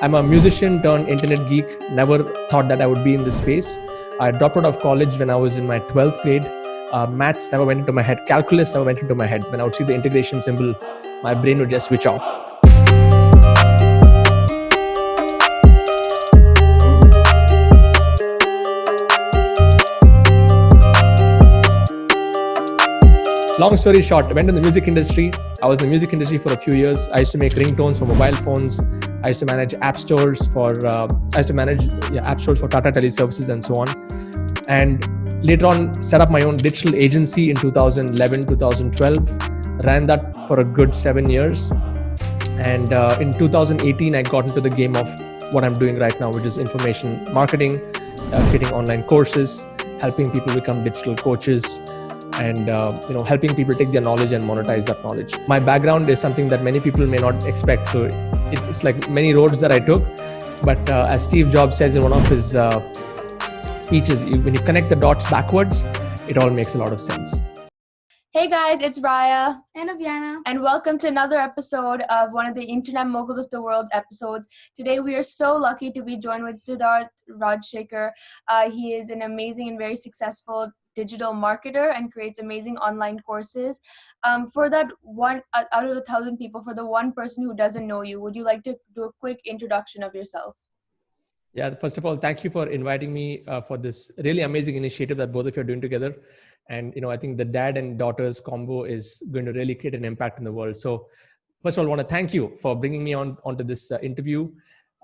I'm a musician turned internet geek. Never thought that I would be in this space. I dropped out of college when I was in my 12th grade. Maths never went into my head. Calculus never went into my head. When I would see the integration symbol, my brain would just switch off. Long story short, I went in the music industry. I was in the music industry for a few years. I used to make ringtones for mobile phones. I used to manage app stores for app stores for Tata Teleservices and so on. And later on, set up my own digital agency in 2011, 2012. Ran that for a good 7 years. And in 2018, I got into the game of what I'm doing right now, which is information marketing, creating online courses, helping people become digital coaches, and helping people take their knowledge and monetize that knowledge. My background is something that many people may not expect, so it's like many roads that I took. But as Steve Jobs says in one of his speeches, when you connect the dots backwards, it all makes a lot of sense. Hey guys, it's Raya and Aviana, and welcome to another episode of one of the Internet Moguls of the World episodes. Today we are so lucky to be joined with Siddharth Rajsekar. He is an amazing and very successful digital marketer and creates amazing online courses. For that one out of 1,000 people, for the one person who doesn't know you, would you like to do a quick introduction of yourself? Yeah, first of all, thank you for inviting me for this really amazing initiative that both of you are doing together. And I think the dad and daughters combo is going to really create an impact in the world. So first of all, I want to thank you for bringing me onto this interview.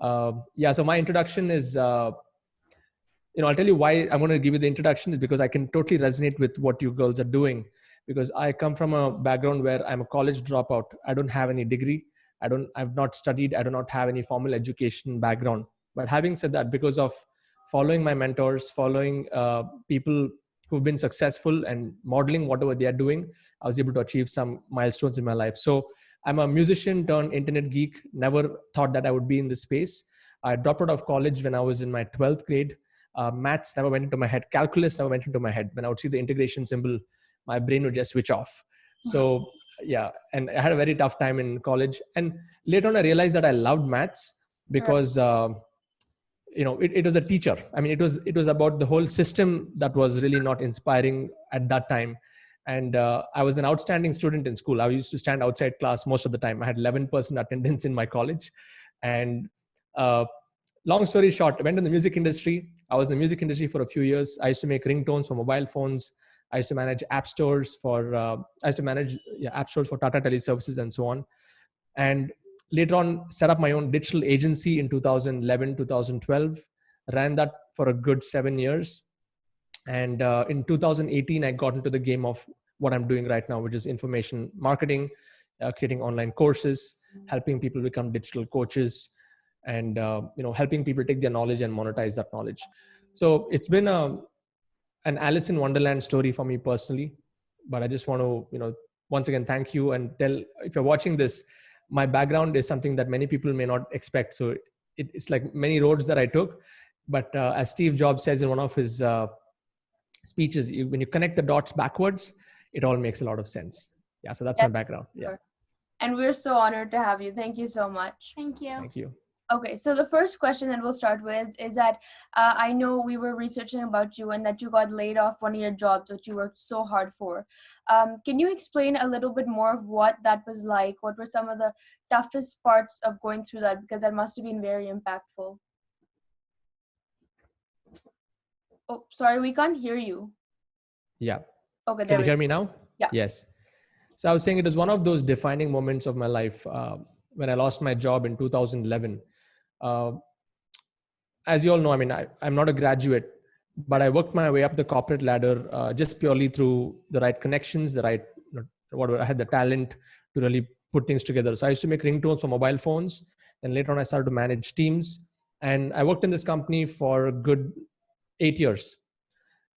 So my introduction is, I'll tell you why I'm going to give you the introduction is because I can totally resonate with what you girls are doing, because I come from a background where I'm a college dropout. I don't have any degree. I've not studied. I do not have any formal education background. But having said that, because of following my mentors, following people who've been successful and modeling whatever they are doing, I was able to achieve some milestones in my life. So I'm a musician turned internet geek. Never thought that I would be in this space. I dropped out of college when I was in my 12th grade. Maths never went into my head. Calculus never went into my head. When I would see the integration symbol, my brain would just switch off. So yeah, and I had a very tough time in college. And later on, I realized that I loved maths because it was a teacher. I mean, it was about the whole system that was really not inspiring at that time. And I was an outstanding student in school. I used to stand outside class most of the time. I had 11% attendance in my college. And long story short, I went in the music industry. I was in the music industry for a few years. I used to make ringtones for mobile phones. I used to manage app stores for app stores for Tata Teleservices and so on. And later on, set up my own digital agency in 2011, 2012. Ran that for a good 7 years. And in 2018, I got into the game of what I'm doing right now, which is information marketing, creating online courses, helping people become digital coaches, and helping people take their knowledge and monetize that knowledge. So it's been an Alice in Wonderland story for me personally. But I just want to once again thank you and tell, if you're watching this, my background is something that many people may not expect. So it's like many roads that I took. But as Steve Jobs says in one of his speeches, when you connect the dots backwards, it all makes a lot of sense. Yeah, so that's my background. Yeah. And we're so honored to have you. Thank you so much. Thank you. Thank you. Okay, so the first question that we'll start with is that I know we were researching about you and that you got laid off one of your jobs that you worked so hard for. Can you explain a little bit more of what that was like? What were some of the toughest parts of going through that? Because that must have been very impactful. Oh, sorry, we can't hear you. Yeah. Okay, Can you hear me now? Yeah. Yes. So I was saying it was one of those defining moments of my life when I lost my job in 2011. As you all know, I mean, I'm not a graduate, but I worked my way up the corporate ladder just purely through the right connections, I had the talent to really put things together. So I used to make ringtones for mobile phones. And later on, I started to manage teams. And I worked in this company for a good 8 years.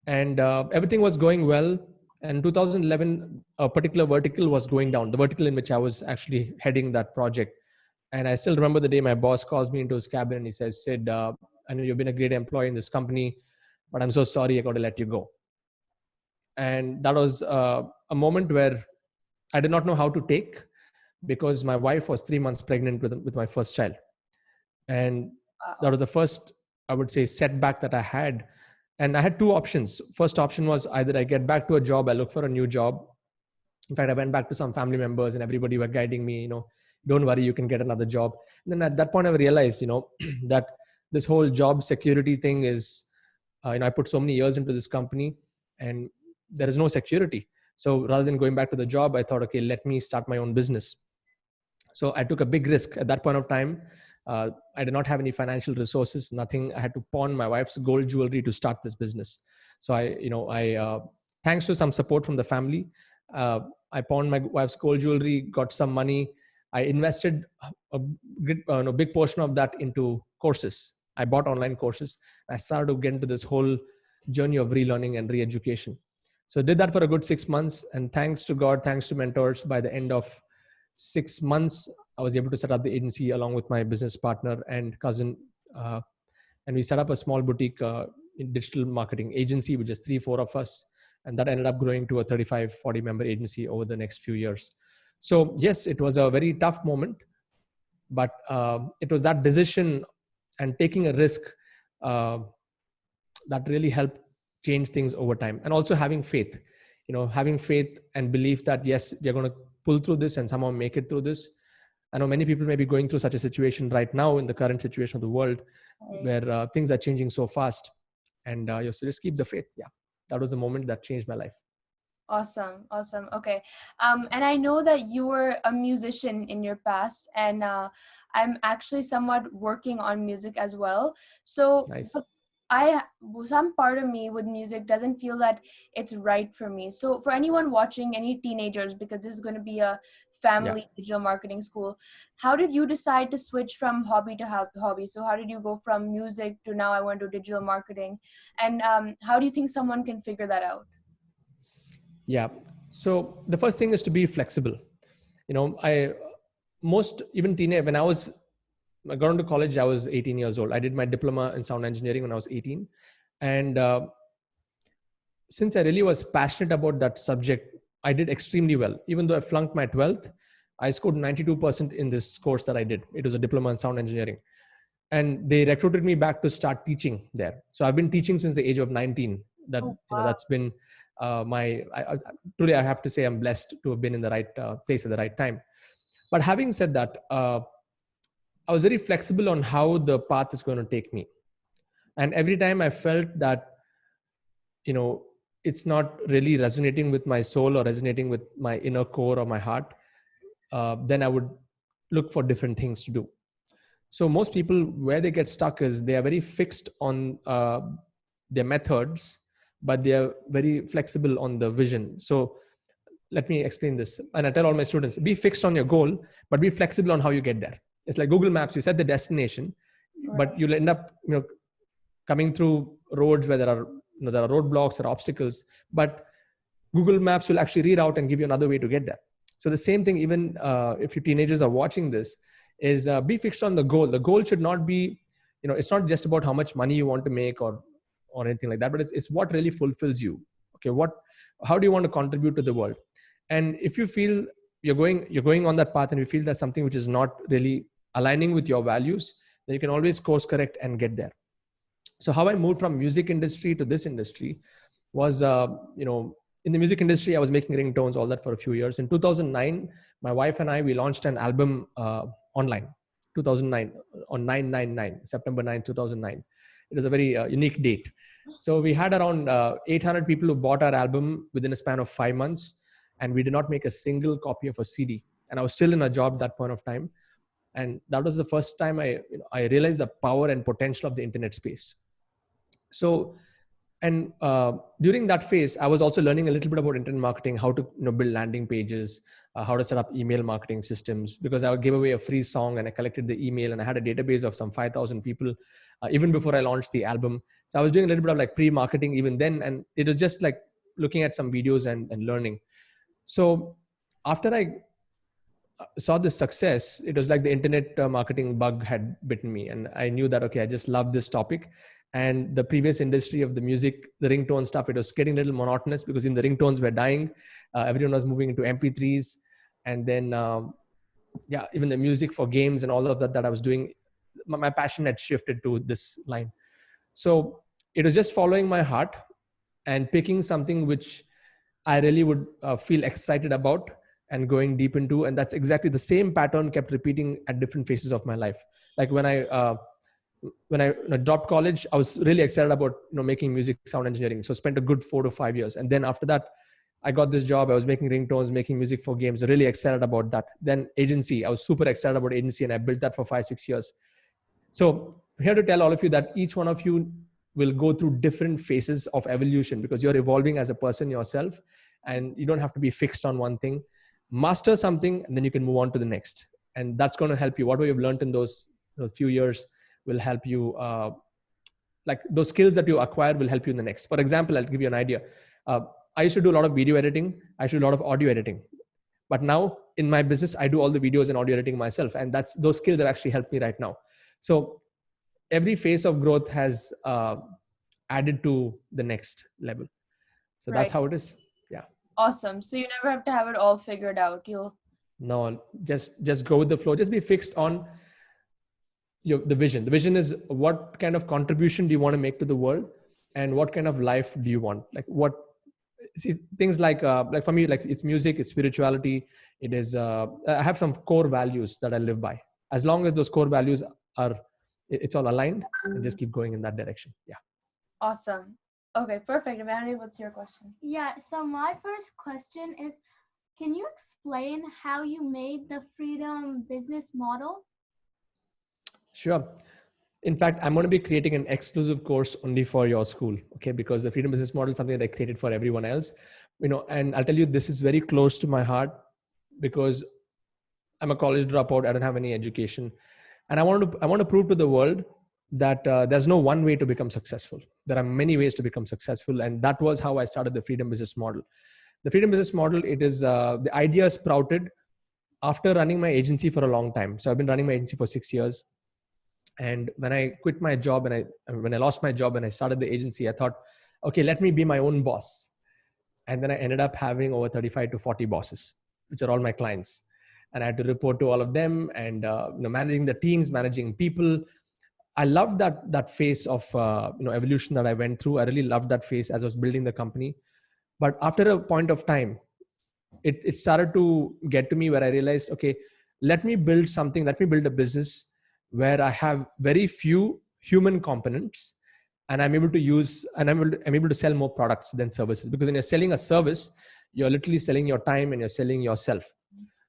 And everything was going well. And in 2011, a particular vertical was going down, the vertical in which I was actually heading that project. And I still remember the day my boss calls me into his cabin and he says, Sid, I know you've been a great employee in this company, but I'm so sorry, I got to let you go. And that was a moment where I did not know how to take, because my wife was 3 months pregnant with my first child. And that Wow. was the first, I would say, setback that I had. And I had two options. First option was either I get back to a job, I look for a new job. In fact, I went back to some family members and everybody were guiding me, don't worry, you can get another job. And then at that point, I realized, that this whole job security thing is, I put so many years into this company and there is no security. So rather than going back to the job, I thought, okay, let me start my own business. So I took a big risk at that point of time. I did not have any financial resources, nothing. I had to pawn my wife's gold jewelry to start this business. So thanks to some support from the family, uh, I pawned my wife's gold jewelry, got some money. I invested a big portion of that into courses. I bought online courses. I started to get into this whole journey of relearning and re-education. So I did that for a good 6 months. And thanks to God, thanks to mentors, by the end of 6 months, I was able to set up the agency along with my business partner and cousin. And we set up a small boutique in digital marketing agency with just 3-4 of us. And that ended up growing to a 35-40 member agency over the next few years. So yes, it was a very tough moment, but it was that decision and taking a risk that really helped change things over time. And also having faith, having faith and belief that yes, we're going to pull through this and somehow make it through this. I know many people may be going through such a situation right now in the current situation of the world, where things are changing so fast, and you have to just keep the faith. Yeah, that was the moment that changed my life. Awesome. Okay. And I know that you were a musician in your past, and I'm actually somewhat working on music as well. So Nice. some part of me with music doesn't feel that it's right for me. So for anyone watching, any teenagers, because this is going to be a family digital marketing school, how did you decide to switch from hobby to hobby? So how did you go from music to now I want to do digital marketing? And how do you think someone can figure that out? Yeah. So the first thing is to be flexible. Even teenage, when I got into college, I was 18 years old. I did my diploma in sound engineering when I was 18. And since I really was passionate about that subject, I did extremely well. Even though I flunked my 12th, I scored 92% in this course that I did. It was a diploma in sound engineering. And they recruited me back to start teaching there. So I've been teaching since the age of 19. That's been truly, I have to say I'm blessed to have been in the right place at the right time. But having said that, I was very flexible on how the path is going to take me. And every time I felt that, it's not really resonating with my soul or resonating with my inner core or my heart, then I would look for different things to do. So most people, where they get stuck is they are very fixed on their methods, but they are very flexible on the vision. So let me explain this. And I tell all my students, be fixed on your goal, but be flexible on how you get there. It's like Google Maps. You set the destination, but you'll end up, coming through roads where there are roadblocks or obstacles, but Google Maps will actually reroute and give you another way to get there. So the same thing, even if your teenagers are watching this, is be fixed on the goal. The goal should not be, it's not just about how much money you want to make or anything like that, but it's what really fulfills you. Okay, how do you want to contribute to the world? And if you feel you're going on that path and you feel that's something which is not really aligning with your values, then you can always course correct and get there. So how I moved from music industry to this industry was, in the music industry, I was making ringtones, all that for a few years. In 2009, my wife and I, we launched an album online, 2009, on 9/9/9, September 9, 2009. It was a very unique date. So we had around 800 people who bought our album within a span of 5 months, and we did not make a single copy of a CD. And I was still in a job at that point of time. And that was the first time I realized the power and potential of the internet space. So, and during that phase, I was also learning a little bit about internet marketing, how to build landing pages, how to set up email marketing systems, because I would give away a free song and I collected the email and I had a database of some 5,000 people even before I launched the album. So I was doing a little bit of like pre-marketing even then, and it was just like looking at some videos and learning. So after I saw this success, it was like the internet marketing bug had bitten me, and I knew that, okay, I just love this topic. And the previous industry of the music, the ringtone stuff, it was getting a little monotonous because even the ringtones were dying. Everyone was moving into MP3s. And then, even the music for games and all of that I was doing, my passion had shifted to this line. So it was just following my heart and picking something which I really would feel excited about and going deep into. And that's exactly the same pattern kept repeating at different phases of my life. Like when I dropped college, I was really excited about making music, sound engineering. So spent a good 4 to 5 years. And then after that, I got this job. I was making ringtones, making music for games. Really excited about that. Then agency, I was super excited about agency, and I built that for 5-6 years. So I'm here to tell all of you that each one of you will go through different phases of evolution, because you're evolving as a person yourself, and you don't have to be fixed on one thing. Master something, and then you can move on to the next. And that's going to help you. What you've learned in those few years will help you. Like those skills that you acquire will help you in the next. For example, I'll give you an idea. I used to do a lot of video editing. I used to do a lot of audio editing. But now in my business, I do all the videos and audio editing myself. And those skills have actually helped me right now. So every phase of growth has added to the next level. So that's how it is. Yeah. Awesome. So you never have to have it all figured out. No, just go with the flow. Just be fixed on the vision. The vision is, what kind of contribution do you want to make to the world, and what kind of life do you want? Like things like for me, like it's music, it's spirituality. It is, I have some core values that I live by. As long as those core values it's all aligned, and just keep going in that direction. Yeah. Awesome. Okay, perfect. Vanity, what's your question? Yeah, so my first question is, can you explain how you made the freedom business model? Sure. In fact, I'm going to be creating an exclusive course only for your school. Okay. Because the freedom business model is something that I created for everyone else, and I'll tell you, this is very close to my heart, because I'm a college dropout. I don't have any education. And I want to prove to the world that there's no one way to become successful. There are many ways to become successful. And that was how I started the freedom business model. The freedom business model, it is, the idea sprouted after running my agency for a long time. So I've been running my agency for 6 years. And when I quit my job when I lost my job and I started the agency, I thought, okay, let me be my own boss. And then I ended up having over 35 to 40 bosses, which are all my clients. And I had to report to all of them, and managing the teams, managing people. I loved that phase of evolution that I went through. I really loved that phase as I was building the company. But after a point of time, it started to get to me where I realized, okay, let me build a business where I have very few human components, and I'm able to sell more products than services. Because when you're selling a service, you're literally selling your time and you're selling yourself.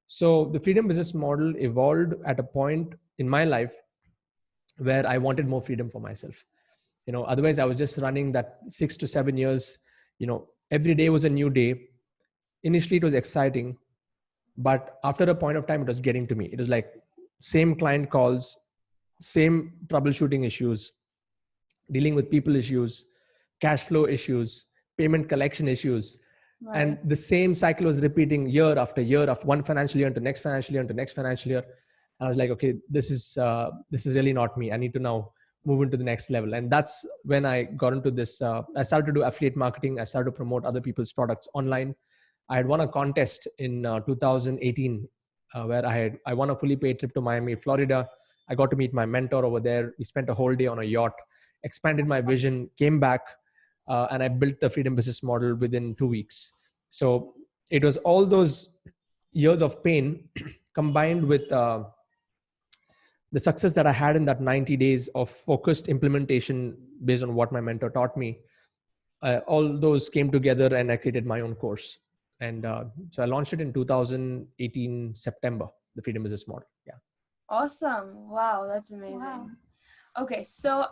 So the freedom business model evolved at a point in my life where I wanted more freedom for myself. Otherwise I was just running that 6 to 7 years. Every day was a new day. Initially it was exciting, but after a point of time, it was getting to me. It was like same client calls, same troubleshooting issues, dealing with people issues, cash flow issues, payment collection issues. Right. And the same cycle was repeating year after year, after one financial year into next financial year into next financial year. And I was like, okay, this is really not me. I need to now move into the next level. And that's when I got into this. I started to do affiliate marketing. I started to promote other people's products online. I had won a contest in 2018 where I won a fully paid trip to Miami, Florida. I got to meet my mentor over there. We spent a whole day on a yacht, expanded my vision, came back, and I built the freedom business model within 2 weeks. So it was all those years of pain combined with the success that I had in that 90 days of focused implementation based on what my mentor taught me. All those came together and I created my own course. And so I launched it in 2018, September, the freedom business model. Yeah. Awesome. Wow. That's amazing. Wow. Okay. So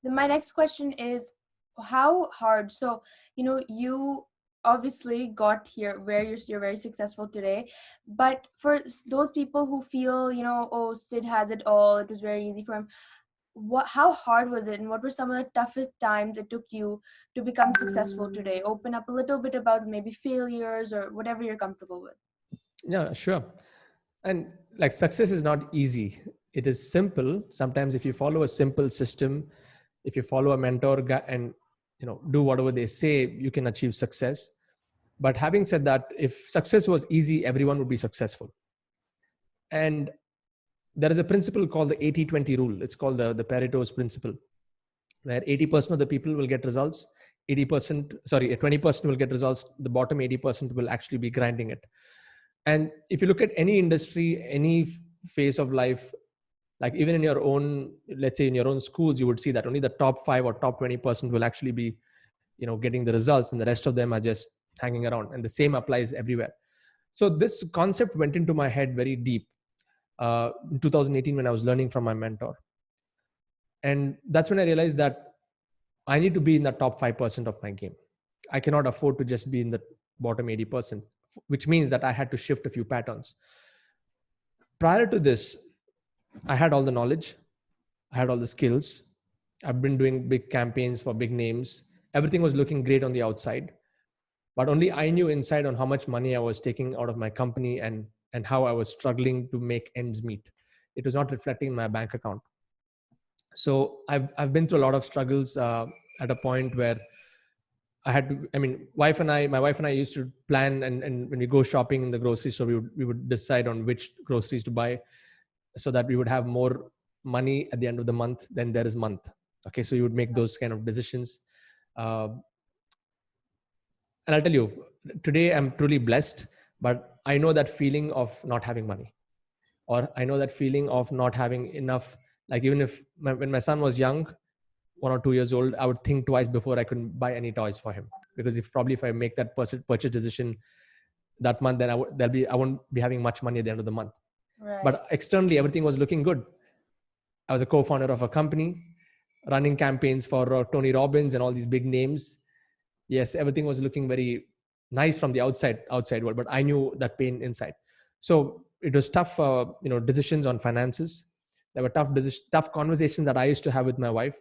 my next question is, how hard? So, you obviously got here where you're very successful today, but for those people who feel, oh, Sid has it all, it was very easy for him. How hard was it, and what were some of the toughest times it took you to become successful today? Open up a little bit about maybe failures or whatever you're comfortable with. Yeah, sure. And like, success is not easy. It is simple. Sometimes if you follow a simple system, if you follow a mentor and do whatever they say, you can achieve success. But having said that, if success was easy, everyone would be successful. And there is a principle called the 80-20 rule. It's called the Pareto's principle, where 80% of the people will get results. 20% will get results. The bottom 80% will actually be grinding it. And if you look at any industry, any phase of life, like even in your own, let's say in your own schools, you would see that only the top 5 or top 20% will actually be, getting the results, and the rest of them are just hanging around. And the same applies everywhere. So this concept went into my head very deep in 2018 when I was learning from my mentor. And that's when I realized that I need to be in the top 5% of my game. I cannot afford to just be in the bottom 80%, which means that I had to shift a few patterns. Prior to this, I had all the knowledge, I had all the skills. I've been doing big campaigns for big names. Everything was looking great on the outside, but only I knew inside on how much money I was taking out of my company and how I was struggling to make ends meet. It was not reflecting in my bank account. So I've been through a lot of struggles at a point where I had to, my wife and I used to plan, and when we go shopping in the grocery store, we would decide on which groceries to buy so that we would have more money at the end of the month than there is month. Okay. So you would make those kind of decisions. And I'll tell you, today I'm truly blessed, but I know that feeling of not having money, or I know that feeling of not having enough. Like even if when my son was young, 1 or 2 years old, I would think twice before I could buy any toys for him, because if I make that purchase decision that month, then I won't be having much money at the end of the month. Right. But externally, everything was looking good. I was a co-founder of a company running campaigns for Tony Robbins and all these big names. Yes, everything was looking very nice from the outside world, but I knew that pain inside. So it was tough, decisions on finances. There were tough conversations that I used to have with my wife,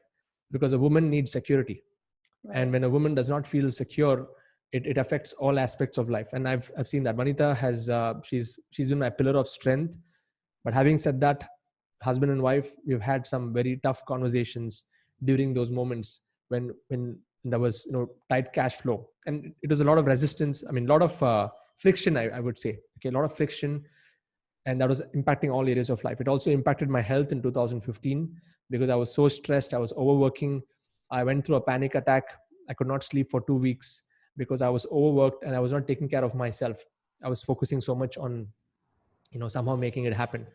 because a woman needs security. Right. And when a woman does not feel secure, it affects all aspects of life. And I've seen that. Vanita has, she's been my pillar of strength. But having said that, husband and wife, we've had some very tough conversations during those moments when there was, tight cash flow. And it was a lot of resistance. A lot of friction, I would say. Okay, a lot of friction. And that was impacting all areas of life. It also impacted my health in 2015, because I was so stressed. I was overworking. I went through a panic attack. I could not sleep for 2 weeks because I was overworked and I was not taking care of myself. I was focusing so much on, somehow making it happen.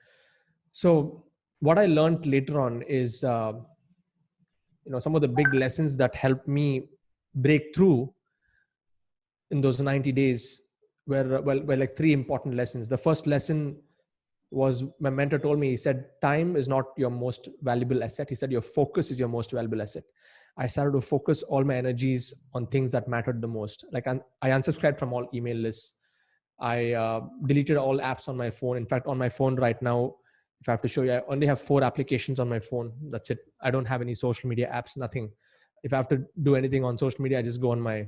So what I learned later on is, some of the big lessons that helped me break through in those 90 days were like 3 important lessons. The first lesson was, my mentor told me, he said, time is not your most valuable asset. He said, your focus is your most valuable asset. I started to focus all my energies on things that mattered the most. Like I unsubscribed from all email lists. I deleted all apps on my phone. In fact, on my phone right now, if I have to show you, I only have 4 applications on my phone. That's it. I don't have any social media apps, nothing. If I have to do anything on social media, I just go on my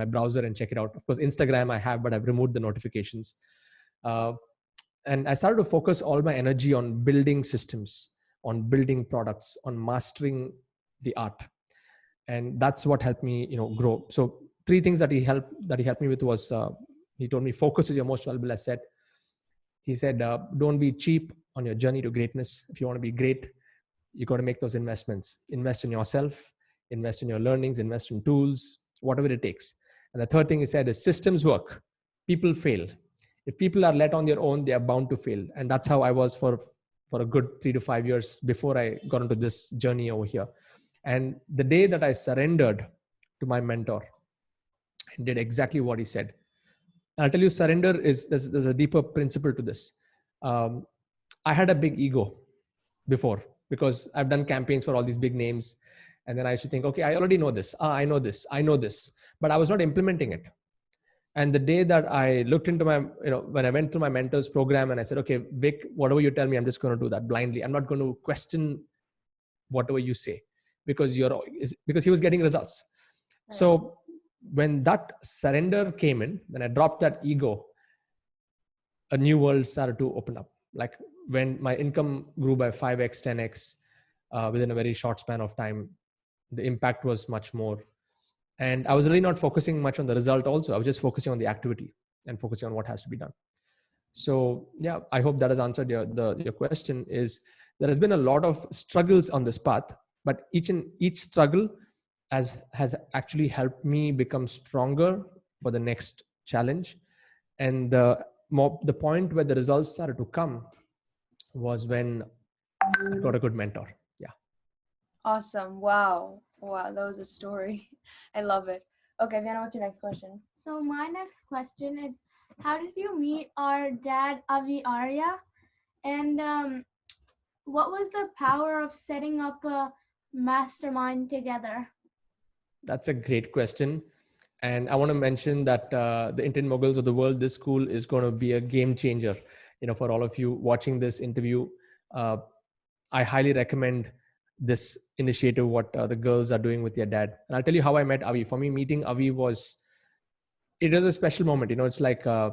browser and check it out. Of course, Instagram I have, but I've removed the notifications. And I started to focus all my energy on building systems, on building products, on mastering the art. And that's what helped me, grow. So 3 things that he helped me with was, he told me, focus is your most valuable asset. He said, don't be cheap on your journey to greatness. If you want to be great, you got to make those investments. Invest in yourself, invest in your learnings, invest in tools, whatever it takes. And the third thing he said is, systems work, people fail. If people are let on their own, they are bound to fail. And that's how I was for a good 3 to 5 years before I got into this journey over here. And the day that I surrendered to my mentor and did exactly what he said, and I'll tell you, surrender is, there's a deeper principle to this. I had a big ego before, because I've done campaigns for all these big names. And then I used to think, okay, I already know this. I know this, but I was not implementing it. And the day that I looked into my, when I went through my mentor's program and I said, okay, Vic, whatever you tell me, I'm just going to do that blindly. I'm not going to question whatever you say, because he was getting results. Right. So when that surrender came in, when I dropped that ego, a new world started to open up. Like when my income grew by 5x, 10x within a very short span of time, the impact was much more. And I was really not focusing much on the result also. I was just focusing on the activity and focusing on what has to be done. So yeah, I hope that has answered your question. Is there has been a lot of struggles on this path, but each struggle has actually helped me become stronger for the next challenge. And the point where the results started to come was when I got a good mentor. Yeah. Awesome. Wow. Wow, that was a story. I love it. Okay, Vienna, what's your next question? So my next question is, how did you meet our dad, Avi Arya? And what was the power of setting up a mastermind together? That's a great question. And I want to mention that the Indian Moguls of the world, this school is going to be a game changer. For all of you watching this interview, uh, I highly recommend this initiative, what the girls are doing with their dad. And I'll tell you how I met Avi. For me, meeting Avi it was a special moment. It's like, I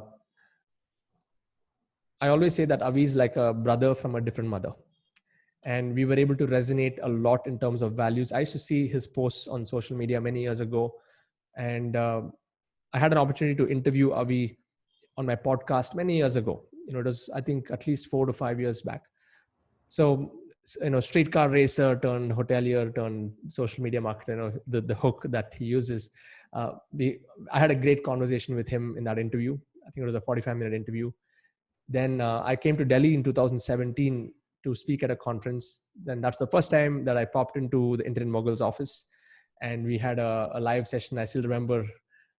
always say that Avi is like a brother from a different mother. And we were able to resonate a lot in terms of values. I used to see his posts on social media many years ago. And I had an opportunity to interview Avi on my podcast many years ago. It was, I think, at least 4 to 5 years back. So, streetcar racer turned hotelier turned social media marketer, the hook that he uses. I had a great conversation with him in that interview. I think it was a 45-minute interview. Then I came to Delhi in 2017 to speak at a conference. Then that's the first time that I popped into the Indian Moguls office, and we had a live session. I still remember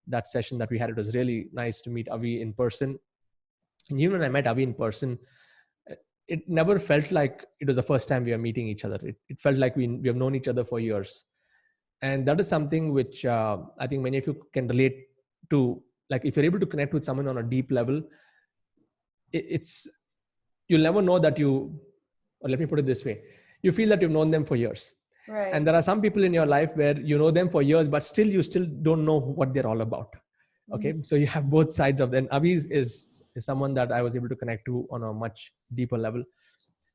that session that we had. It was really nice to meet Avi in person. And even when I met Avi in person, it never felt like it was the first time we are meeting each other. It felt like we have known each other for years. And that is something which I think many of you can relate to. Like, if you're able to connect with someone on a deep level, it's you'll never know that or let me put it this way, you feel that you've known them for years. Right. And there are some people in your life where you know them for years, but still you don't know what they're all about. Okay. So you have both sides of them. Avi is someone that I was able to connect to on a much deeper level.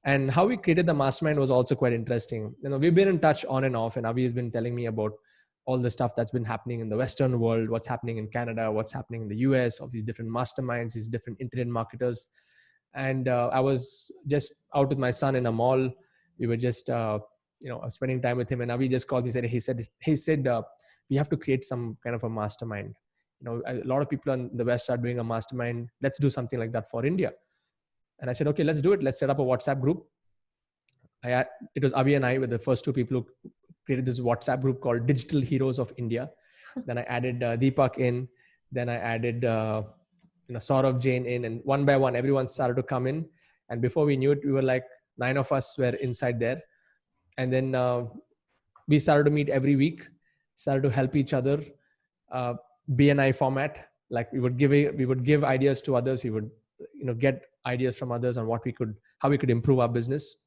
And how we created the mastermind was also quite interesting. We've been in touch on and off, and Avi has been telling me about all the stuff that's been happening in the Western world, what's happening in Canada, what's happening in the US, of these different masterminds, these different internet marketers. And I was just out with my son in a mall. We were just, spending time with him. And Avi just called me. He said, we have to create some kind of a mastermind. A lot of people in the West are doing a mastermind. Let's do something like that for India. And I said, okay, let's do it. Let's set up a WhatsApp group. It was Avi and I were the first two people who created this WhatsApp group called Digital Heroes of India. Then I added Deepak in. Then I added Saurav Jain in, and one by one, everyone started to come in. And before we knew it, we were like 9 of us were inside there. And then we started to meet every week, started to help each other. BNI format, like we would give ideas to others. We would, get ideas from others on how we could improve our business.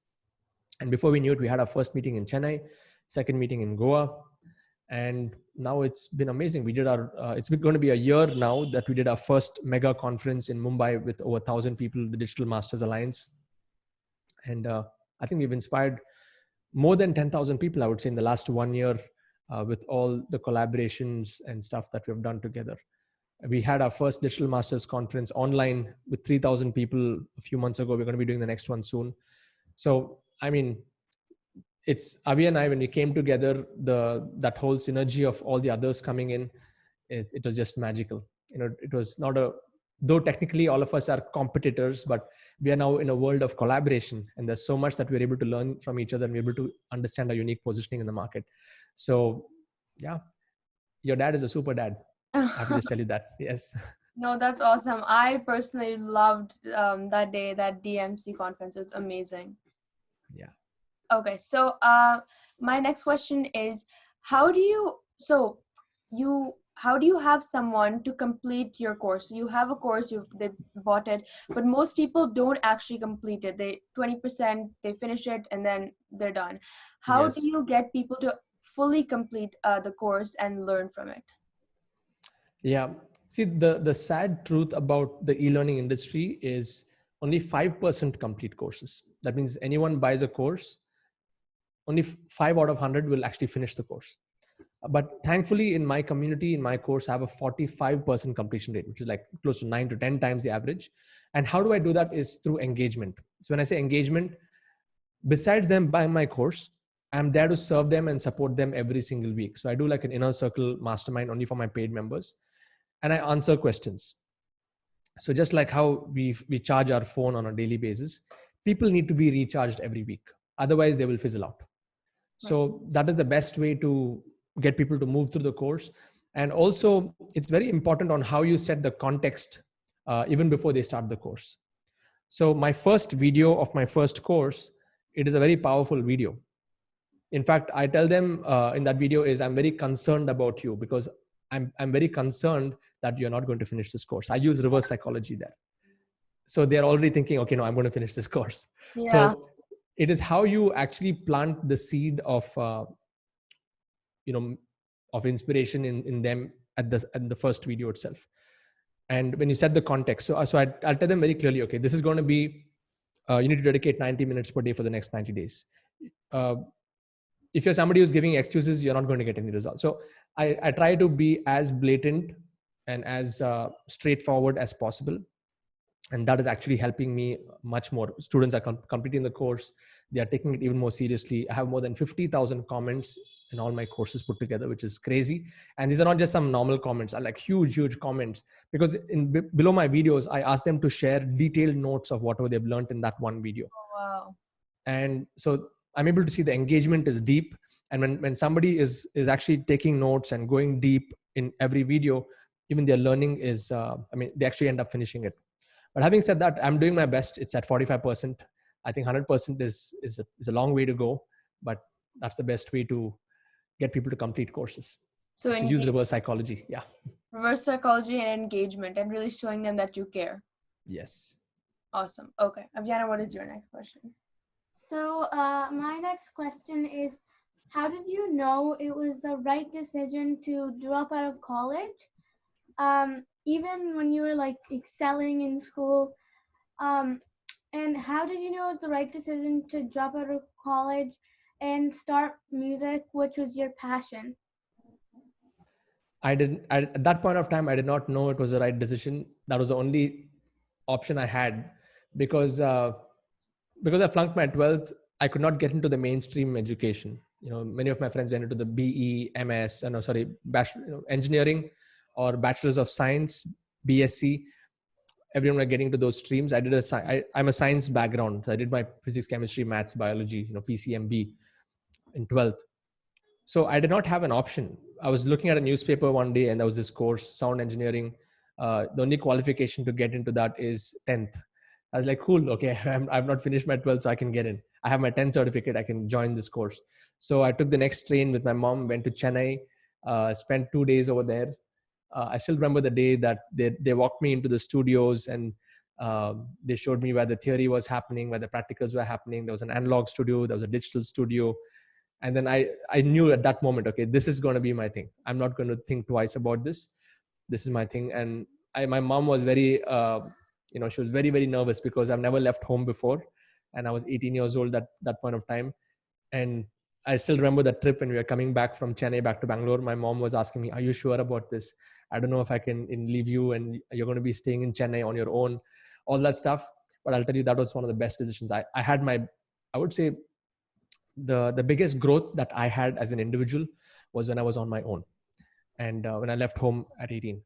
And before we knew it, we had our first meeting in Chennai, second meeting in Goa. And now it's been amazing. We did it's going to be a year now that we did our first mega conference in Mumbai with over 1,000 people, the Digital Masters Alliance. And I think we've inspired more than 10,000 people, I would say, in the last 1 year with all the collaborations and stuff that we've done together. We had our first Digital Masters conference online with 3,000 people a few months ago. We're going to be doing the next one soon. So, I mean, it's Avi and I, when we came together, that whole synergy of all the others coming in, it was just magical. It was not though technically all of us are competitors, but we are now in a world of collaboration, and there's so much that we're able to learn from each other, and we're able to understand our unique positioning in the market. So yeah, your dad is a super dad. I can just tell you that. Yes. No, that's awesome. I personally loved that day, that DMC conference. It was amazing. Yeah. Okay, so my next question is, how do you have someone to complete your course? So you have a course, they bought it, but most people don't actually complete it. They 20%, they finish it, and then they're done. How Yes. do you get people to fully complete the course and learn from it? Yeah. See, the sad truth about the e-learning industry is only 5% complete courses. That means anyone buys a course, only 5 out of 100 will actually finish the course. But thankfully, in my community, in my course, I have a 45% completion rate, which is like close to 9 to 10 times the average. And how do I do that? Is through engagement. So when I say engagement, besides them buying my course, I'm there to serve them and support them every single week. So I do like an inner circle mastermind only for my paid members, and I answer questions. So just like how we charge our phone on a daily basis, people need to be recharged every week. Otherwise, they will fizzle out. So that is the best way to get people to move through the course. And also, it's very important on how you set the context even before they start the course. So my first video of my first course, it is a very powerful video. In fact, I tell them in that video is, I'm very concerned about you because I'm very concerned that you're not going to finish this course. I use reverse psychology there. So they're already thinking, okay, no, I'm going to finish this course. Yeah. So it is how you actually plant the seed of, of inspiration in them at the first video itself. And when you set the context, so I'll tell them very clearly, okay, this is going to be, you need to dedicate 90 minutes per day for the next 90 days. If you're somebody who's giving excuses, you're not going to get any results. So I try to be as blatant and as straightforward as possible. And that is actually helping me much more. Students are completing the course. They are taking it even more seriously. I have more than 50,000 comments in all my courses put together, which is crazy. And these are not just some normal comments. I like huge comments, because below my videos, I ask them to share detailed notes of whatever they've learned in that one video. Oh, wow. And so I'm able to see the engagement is deep. And when somebody is actually taking notes and going deep in every video, even their learning is, they actually end up finishing it. But having said that, I'm doing my best. It's at 45%. I think 100% is a long way to go, but that's the best way to get people to complete courses. So use reverse psychology. Yeah. Reverse psychology and engagement, and really showing them that you care. Yes. Awesome. Okay. Aviana, what is your next question? So my next question is, how did you know it was the right decision to drop out of college? Even when you were like excelling in school, and how did you know it was the right decision to drop out of college and start music, which was your passion? At that point of time, I did not know it was the right decision. That was the only option I had, because I flunked my 12th. I could not get into the mainstream education. Many of my friends went into the BE, MS, engineering or Bachelor's of Science, BSc. Everyone were getting to those streams. I'm a science background. So I did my physics, chemistry, maths, biology, PCMB in 12th. So I did not have an option. I was looking at a newspaper one day, and there was this course, sound engineering. The only qualification to get into that is 10th. I was like, cool, okay, I've not finished my 12th, so I can get in. I have my 10th certificate, I can join this course. So I took the next train with my mom, went to Chennai, spent 2 days over there. I still remember the day that they walked me into the studios, and they showed me where the theory was happening, where the practicals were happening. There was an analog studio, there was a digital studio. And then I knew at that moment, okay, this is going to be my thing. I'm not going to think twice about this. This is my thing. And my mom was very, she was very, very nervous, because I've never left home before. And I was 18 years old at that point of time. And I still remember that trip when we were coming back from Chennai back to Bangalore. My mom was asking me, are you sure about this? I don't know if I can leave you, and you're going to be staying in Chennai on your own, all that stuff. But I'll tell you, that was one of the best decisions. I had I would say, the biggest growth that I had as an individual was when I was on my own, and when I left home at 18.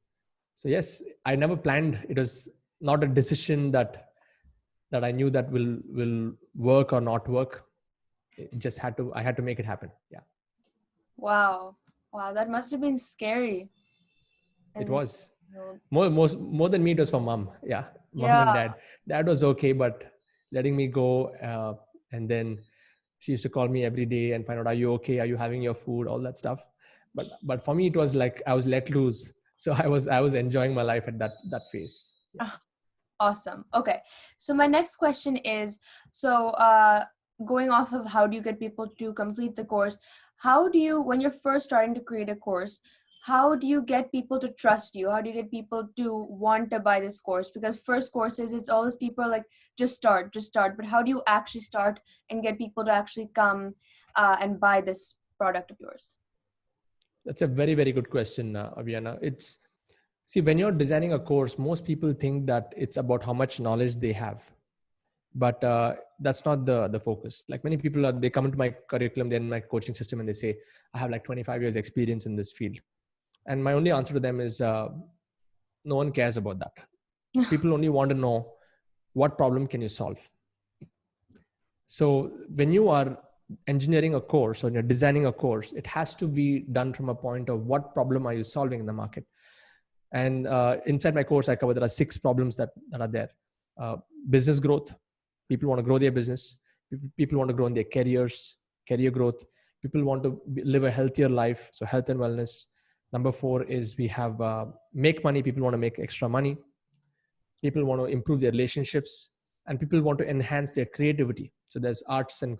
So yes, I never planned. It was not a decision that I knew that will work or not work. It just I had to make it happen. Yeah. Wow, that must have been scary. It was more than me. It was for mom. Yeah, mom and dad. Dad was okay, but letting me go, and then she used to call me every day and find out, are you okay? Are you having your food? All that stuff. But for me, it was like I was let loose. So I was enjoying my life at that phase. Yeah. Awesome. Okay. So my next question is, going off of how do you get people to complete the course, when you're first starting to create a course, how do you get people to trust you? How do you get people to want to buy this course? Because first courses, it's always people like, just start. But how do you actually start and get people to actually come and buy this product of yours? That's a very, very good question, Aviana. See, when you're designing a course, most people think that it's about how much knowledge they have, but that's not the focus. Like many people they come into my curriculum, they're in my coaching system, and they say, I have like 25 years experience in this field. And my only answer to them is, no one cares about that. People only want to know what problem can you solve. So when you are engineering a course or you're designing a course, it has to be done from a point of what problem are you solving in the market. And inside my course, I cover there are 6 problems that are there. Business growth. People want to grow their business. People want to grow in their careers, career growth. People want to live a healthier life. So health and wellness. Number 4 is we have make money. People want to make extra money. People want to improve their relationships, and people want to enhance their creativity. So there's arts and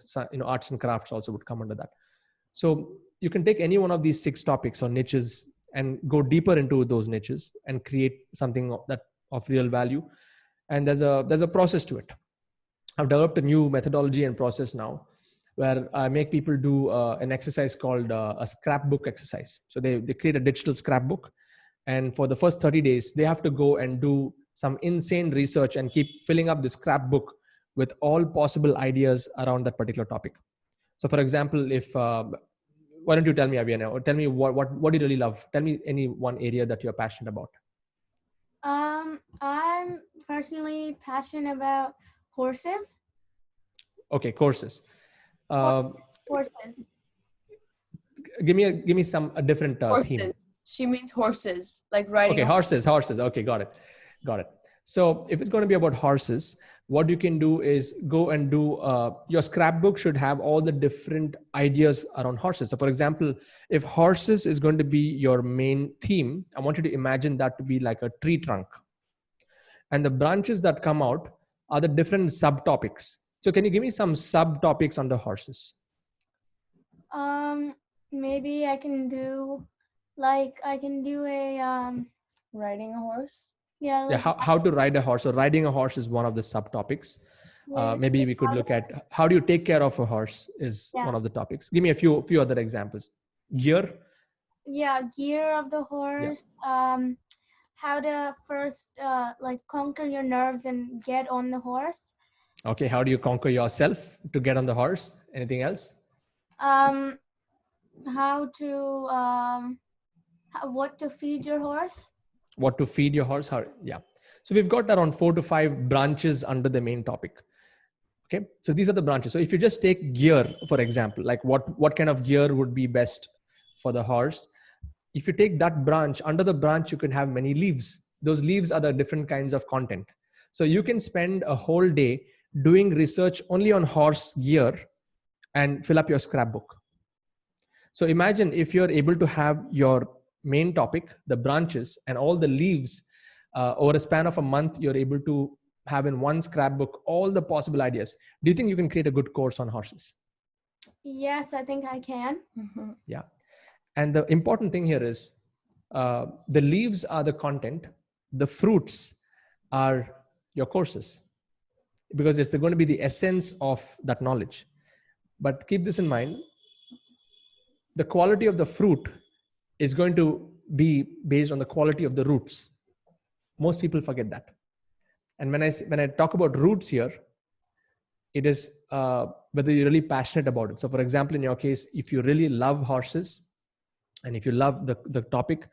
crafts also would come under that. So you can take any one of these 6 topics or niches and go deeper into those niches and create something of real value. And there's a process to it. I've developed a new methodology and process now where I make people do an exercise called a scrapbook exercise. So they create a digital scrapbook, and for the first 30 days, they have to go and do some insane research and keep filling up the scrapbook with all possible ideas around that particular topic. So for example, why don't you tell me, Aviana, or tell me what do you really love? Tell me any one area that you're passionate about. I'm personally passionate about horses. Okay, courses. Horses. Give me a different theme. She means horses, like riding. Okay, horses. Okay, got it. So if it's going to be about horses, what you can do is go and do, your scrapbook should have all the different ideas around horses. So for example, if horses is going to be your main theme, I want you to imagine that to be like a tree trunk. And the branches that come out are the different subtopics. So can you give me some subtopics under horses? Maybe I can do a riding a horse. Yeah. How to ride a horse. So riding a horse is one of the subtopics. Maybe we could look at how do you take care of a horse is one of the topics. Give me a few other examples. Gear. Yeah, gear of the horse. Yeah. How to first conquer your nerves and get on the horse. Okay, how do you conquer yourself to get on the horse? Anything else? What to feed your horse. What to feed your horse? Yeah. So we've got around 4 to 5 branches under the main topic. Okay. So these are the branches. So if you just take gear, for example, like what kind of gear would be best for the horse? If you take that branch, under the branch, you can have many leaves. Those leaves are the different kinds of content. So you can spend a whole day doing research only on horse gear and fill up your scrapbook. So imagine if you're able to have your main topic, the branches, and all the leaves over a span of a month, you're able to have in one scrapbook all the possible ideas. Do you think you can create a good course on horses? Yes, I think I can. Mm-hmm. Yeah. And the important thing here is the leaves are the content, the fruits are your courses, because it's going to be the essence of that knowledge. But keep this in mind, the quality of the fruit is going to be based on the quality of the roots. Most people forget that. And when I talk about roots here, it is whether you're really passionate about it. So for example, in your case, if you really love horses and if you love the topic,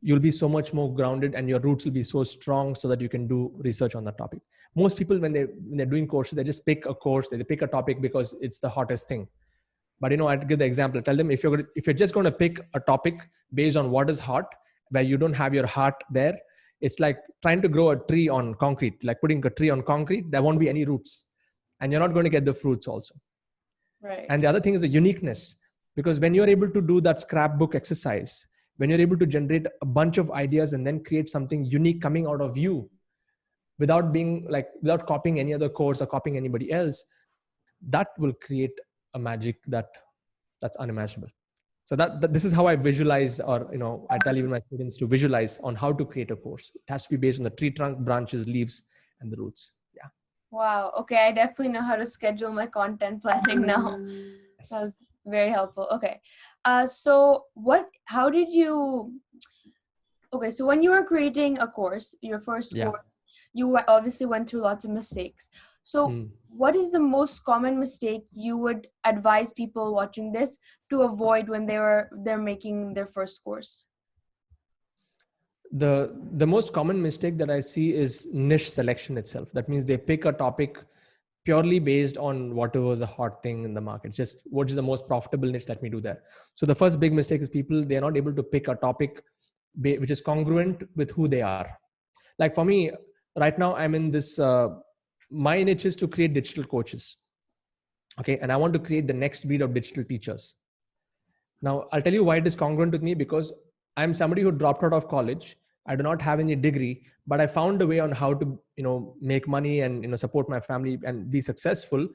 you'll be so much more grounded and your roots will be so strong so that you can do research on that topic. Most people, when they're doing courses, they just pick a course, they pick a topic because it's the hottest thing. But I'd give the example. Tell them if you're just going to pick a topic based on what is hot, where you don't have your heart there, it's like trying to grow a tree on concrete, like putting a tree on concrete. There won't be any roots, and you're not going to get the fruits also. Right. And the other thing is the uniqueness, because when you're able to do that scrapbook exercise, when you're able to generate a bunch of ideas and then create something unique coming out of you, without without copying any other course or copying anybody else, that will create a magic that's unimaginable. So that this is how I visualize, or I tell even my students to visualize on how to create a course. It has to be based on the tree trunk, branches, leaves, and the roots. Yeah. Wow. Okay, I definitely know how to schedule my content planning now. Yes. Very helpful. Okay. How did you, okay, so when you were creating a course, your first Yeah. course, you obviously went through lots of mistakes. So what is the most common mistake you would advise people watching this to avoid when they're making their first course? The most common mistake that I see is niche selection itself. That means they pick a topic purely based on whatever is a hot thing in the market. Just what is the most profitable niche, let me do that. So the first big mistake is people, they're not able to pick a topic which is congruent with who they are. Like for me right now, I'm in this my niche is to create digital coaches. Okay, and I want to create the next breed of digital teachers. Now, I'll tell you why it is congruent with me, because I'm somebody who dropped out of college. I do not have any degree, but I found a way on how to, make money and, support my family and be successful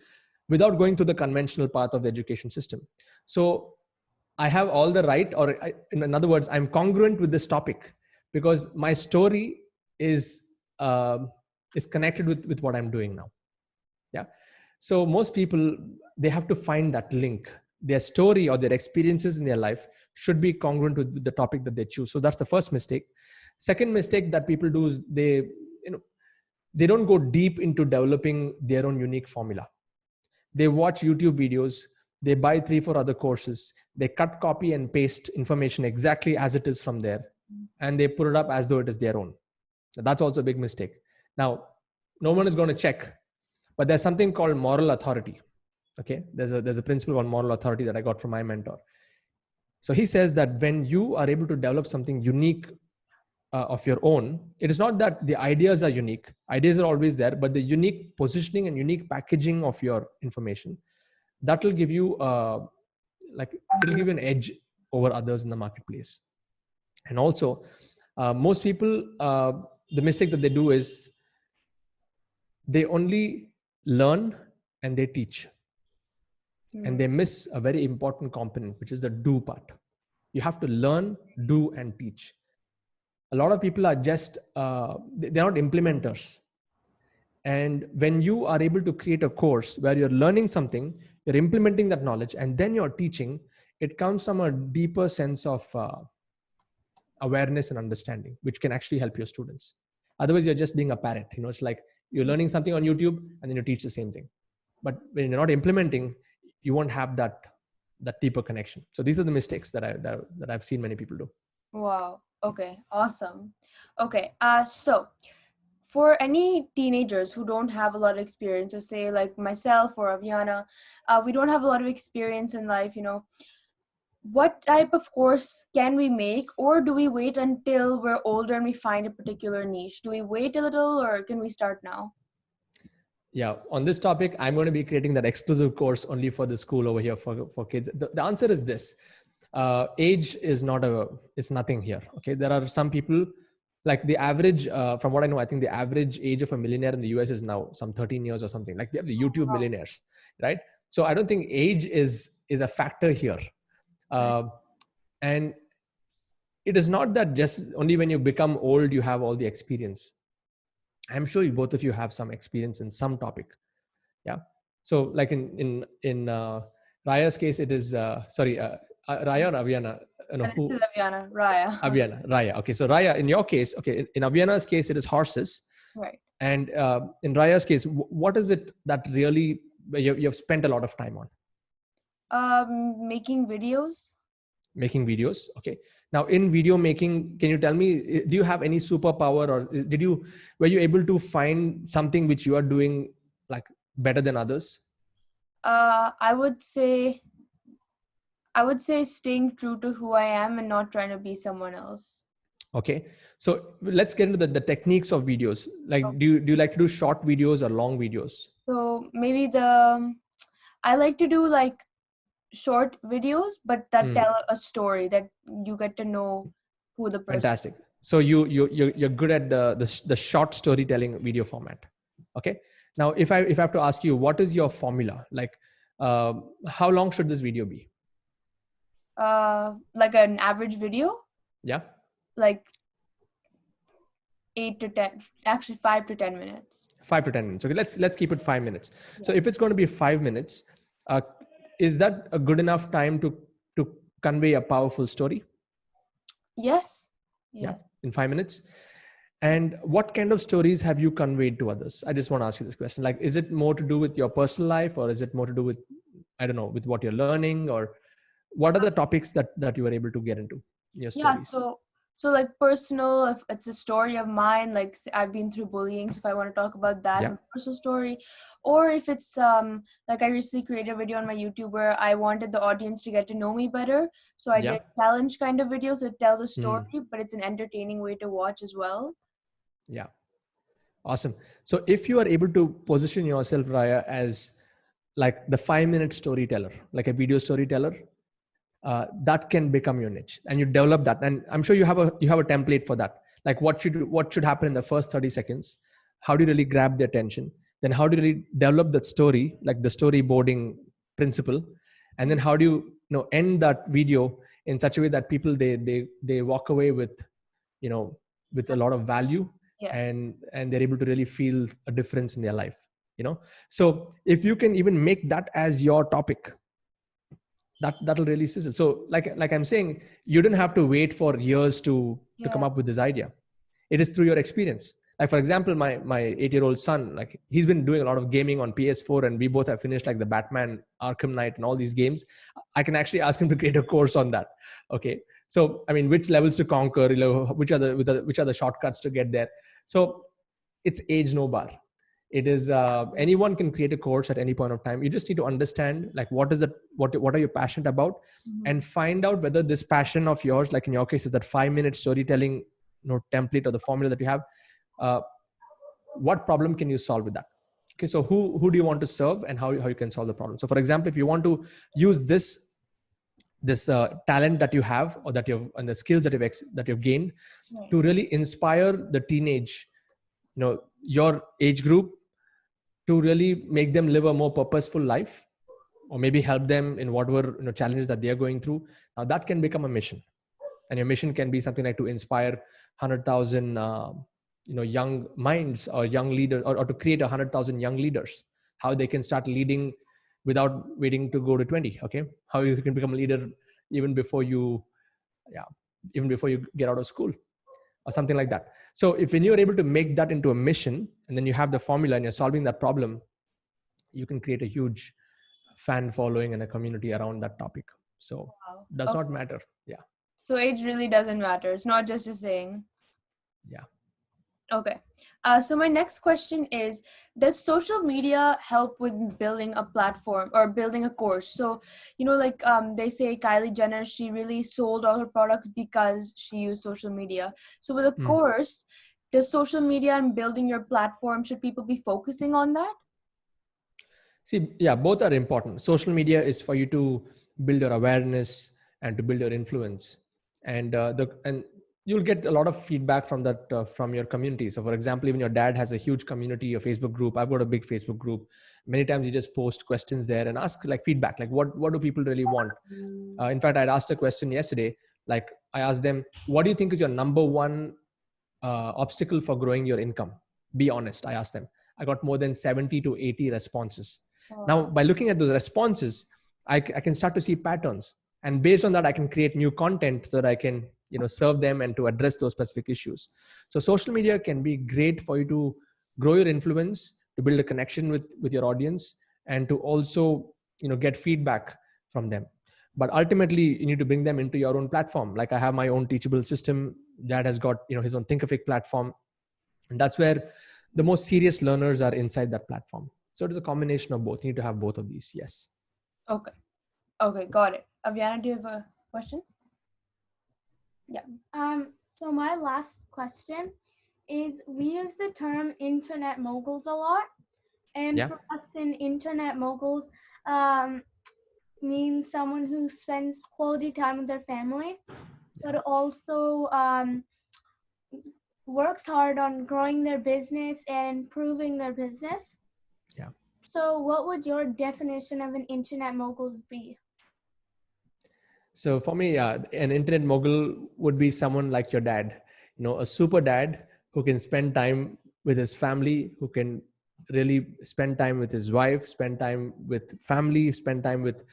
without going through the conventional path of the education system. So I have all the right, or in other words, I'm congruent with this topic because my story uh, is connected with what I'm doing now. Yeah. So most people, they have to find that link. Their story or their experiences in their life should be congruent with the topic that they choose. So that's the first mistake. Second mistake that people do is they don't go deep into developing their own unique formula. They watch YouTube videos, they buy 3-4 other courses, they cut, copy and paste information exactly as it is from there, and they put it up as though it is their own. That's also a big mistake. Now, no one is going to check, but there's something called moral authority. Okay, there's a principle on moral authority that I got from my mentor. So he says that when you are able to develop something unique of your own, it is not that the ideas are unique. Ideas are always there, but the unique positioning and unique packaging of your information, that will give you it'll give you an edge over others in the marketplace. And also, most people, the mistake that they do is they only learn and they teach. And they miss a very important component, which is the do part. You have to learn, do, and teach. A lot of people are just, they're not implementers. And when you are able to create a course where you're learning something, you're implementing that knowledge, and then you're teaching, it comes from a deeper sense of awareness and understanding, which can actually help your students. Otherwise, you're just being a parrot. It's like you're learning something on YouTube and then you teach the same thing. But when you're not implementing, you won't have that deeper connection. So these are the mistakes that I've seen many people do. Wow. Okay. Awesome. Okay. So for any teenagers who don't have a lot of experience, or say like myself or Aviana, we don't have a lot of experience in life, what type of course can we make, or do we wait until we're older and we find a particular niche? Do we wait a little, or can we start now? Yeah, on this topic, I'm going to be creating that exclusive course only for the school over here for kids. The answer is this. Age is it's nothing here. Okay. There are some people, like the average, from what I know, I think the average age of a millionaire in the US is now some 13 years or something. Like we have the YouTube millionaires, right? So I don't think age is a factor here. And it is not that just only when you become old, you have all the experience. I'm sure both of you have some experience in some topic. Yeah. So like in Raya's case, it is, Raya or Aviana? This is Aviana, Raya. Aviana, Raya. Okay. So Raya, in your case, okay, in Aviana's case, it is horses. Right. And in Raya's case, what is it that really you've spent a lot of time on? Making videos. Making videos. Okay. Now in video making, can you tell me, do you have any superpower, or were you able to find something which you are doing like better than others? I would say staying true to who I am and not trying to be someone else. Okay. So let's get into the techniques of videos. Like, do you like to do short videos or long videos? So maybe I like to do like short videos, but that tell a story, that you get to know who the person. Fantastic. So you're good at the short storytelling video format. Okay. Now, if I have to ask you, what is your formula? Like, how long should this video be? Like an average video? Yeah. Like 8 to 10, actually 5 to 10 minutes. 5 to 10 minutes. Okay. Let's keep it 5 minutes. Yeah. So if it's going to be 5 minutes, is that a good enough time to convey a powerful story? Yes. Yeah, Yes. in 5 minutes. And what kind of stories have you conveyed to others? I just want to ask you this question. Like, is it more to do with your personal life, or is it more to do with, I don't know, with what you're learning, or what are the topics that you were able to get into in your Yeah, stories? so like personal, if it's a story of mine, like I've been through bullying, so if I want to talk about that, Yeah. my personal story, or if it's like I recently created a video on my YouTube where I wanted the audience to get to know me better, so I did Yeah. a challenge kind of video, so it tells a story, Mm. but it's an entertaining way to watch as well. Yeah. Awesome. So if you are able to position yourself, Raya, as like the 5-minute storyteller, like a video storyteller, that can become your niche, and you develop that. And I'm sure you have a template for that. Like what should happen in the first 30 seconds? How do you really grab their attention? Then how do you really develop that story, like the storyboarding principle? And then how do you end that video in such a way that people they walk away with with a lot of value, Yes. and they're able to really feel a difference in their life. So if you can even make that as your topic, that'll really sizzle. So like I'm saying, you don't have to wait for years to come up with this idea. It is through your experience. Like for example, my 8-year-old son, like he's been doing a lot of gaming on PS4, and we both have finished like the Batman Arkham Knight and all these games. I can actually ask him to create a course on that. Okay, so I mean, which levels to conquer, which are the shortcuts to get there. So it's age no bar. It is anyone can create a course at any point of time. You just need to understand like what are you passionate about, and find out whether this passion of yours, like in your case, is that 5-minute storytelling template or the formula that you have. What problem can you solve with that? Okay, so who do you want to serve, and how you can solve the problem? So for example, if you want to use this talent that you have, or that you've, and the skills that you've gained, to really inspire the teenage, your age group, to really make them live a more purposeful life, or maybe help them in whatever challenges that they are going through. Now that can become a mission. And your mission can be something like to inspire 100,000 young minds, or young leaders, or to create 100,000 young leaders, how they can start leading without waiting to go to 20. Okay, how you can become a leader even before you get out of school, or something like that. So if when you're able to make that into a mission, and then you have the formula and you're solving that problem, you can create a huge fan following and a community around that topic. So does not matter. Yeah. So age really doesn't matter. It's not just a saying. Yeah. Okay. So my next question is, does social media help with building a platform or building a course? So, they say Kylie Jenner, she really sold all her products because she used social media. So with a course, does social media and building your platform, should people be focusing on that? See, yeah, both are important. Social media is for you to build your awareness and to build your influence, and you'll get a lot of feedback from that, from your community. So for example, even your dad has a huge community, a Facebook group. I've got a big Facebook group. Many times you just post questions there and ask like feedback, like what do people really want? In fact, I'd asked a question yesterday. Like I asked them, what do you think is your number one obstacle for growing your income? Be honest. I asked them. I got more than 70 to 80 responses. Now, by looking at those responses, I can start to see patterns. And based on that, I can create new content so that I can, serve them and to address those specific issues. So social media can be great for you to grow your influence, to build a connection with your audience, and to also, get feedback from them. But ultimately, you need to bring them into your own platform. Like I have my own teachable system. Dad has got, his own Thinkific platform. And that's where the most serious learners are inside that platform. So it is a combination of both. You need to have both of these. Yes. Okay, got it. Aviana, do you have a question? Yeah. So my last question is, we use the term internet moguls a lot. And for us in internet moguls, means someone who spends quality time with their family, but also works hard on growing their business and improving their business. Yeah. So what would your definition of an internet mogul be? So for me, an internet mogul would be someone like your dad, a super dad who can spend time with his family, who can really spend time with his wife, spend time with family, spend time with,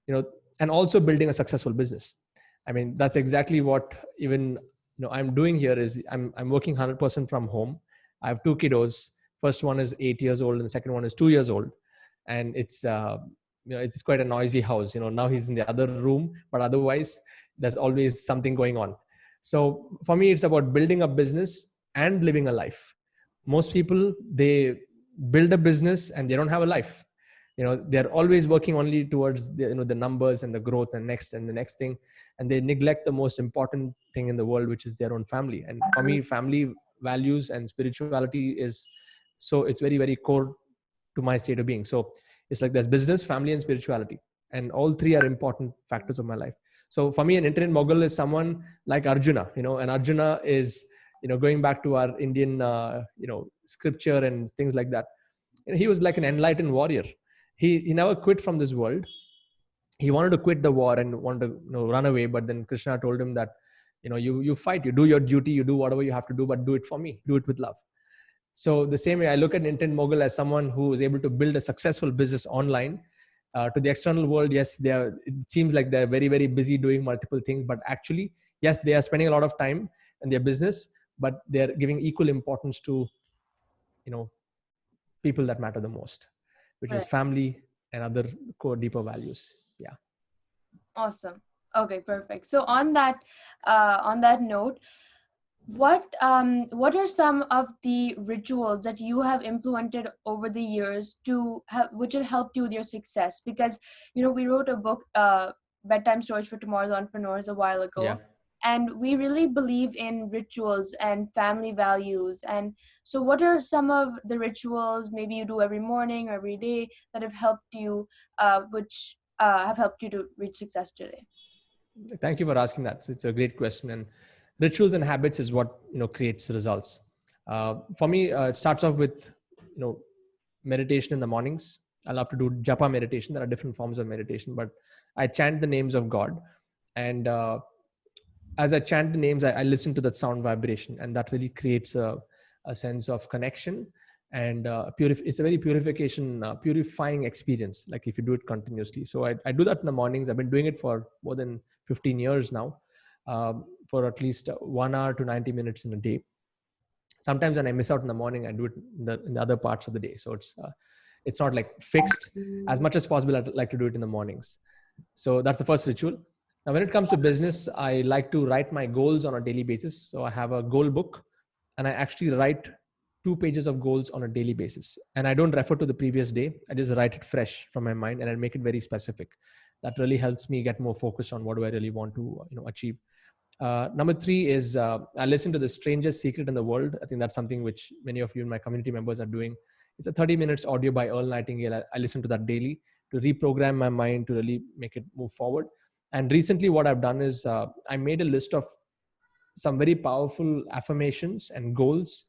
and also building a successful business. I mean, that's exactly what even I'm doing here. Is I'm working 100% from home. I have two kiddos. First one is 8 years old, and the second one is 2 years old. And it's quite a noisy house. Now he's in the other room, but otherwise there's always something going on. So for me, it's about building a business and living a life. Most people, they build a business and they don't have a life. They're always working only towards the numbers and the growth and the next thing, and they neglect the most important thing in the world, which is their own family. And for me, family values and spirituality it's very, very core to my state of being. So it's like there's business, family, and spirituality, and all three are important factors of my life. So for me, an internet mogul is someone like Arjuna. And Arjuna is, going back to our Indian scripture and things like that. He was like an enlightened warrior. He never quit from this world. He wanted to quit the war and wanted to run away, but then Krishna told him that you fight, you do your duty, you do whatever you have to do, but do it for me, do it with love. So the same way, I look at internet mogul as someone who is able to build a successful business online. To the external world, yes, it seems like they're very, very busy doing multiple things, but actually, yes, they are spending a lot of time in their business, but they're giving equal importance to people that matter the most, which is family and other core deeper values. Yeah. Awesome. Okay, perfect. So on that note, what are some of the rituals that you have implemented over the years which have helped you with your success? Because we wrote a book, Bedtime Stories for Tomorrow's Entrepreneurs, a while ago. Yeah. And we really believe in rituals and family values. And so what are some of the rituals maybe you do every morning or every day that have helped you, which have helped you to reach success today? Thank you for asking that. It's a great question. And rituals and habits is what creates results. For me, it starts off with meditation in the mornings. I love to do japa meditation. There are different forms of meditation, but I chant the names of God. And as I chant the names, I listen to that sound vibration, and that really creates a sense of connection. And it's a very purifying experience, like if you do it continuously. So I do that in the mornings. I've been doing it for more than 15 years now, for at least 1 hour to 90 minutes in a day. Sometimes when I miss out in the morning, I do it in the other parts of the day. So it's not like fixed. As much as possible, I'd like to do it in the mornings. So that's the first ritual. Now, when it comes to business, I like to write my goals on a daily basis. So I have a goal book, and I actually write 2 pages of goals on a daily basis. And I don't refer to the previous day. I just write it fresh from my mind, and I make it very specific. That really helps me get more focused on what do I really want to achieve. Number 3 is I listen to The Strangest Secret in the World. I think that's something which many of you in my community members are doing. It's a 30 minutes audio by Earl Nightingale. I listen to that daily to reprogram my mind to really make it move forward. And recently what I've done is I made a list of some very powerful affirmations and goals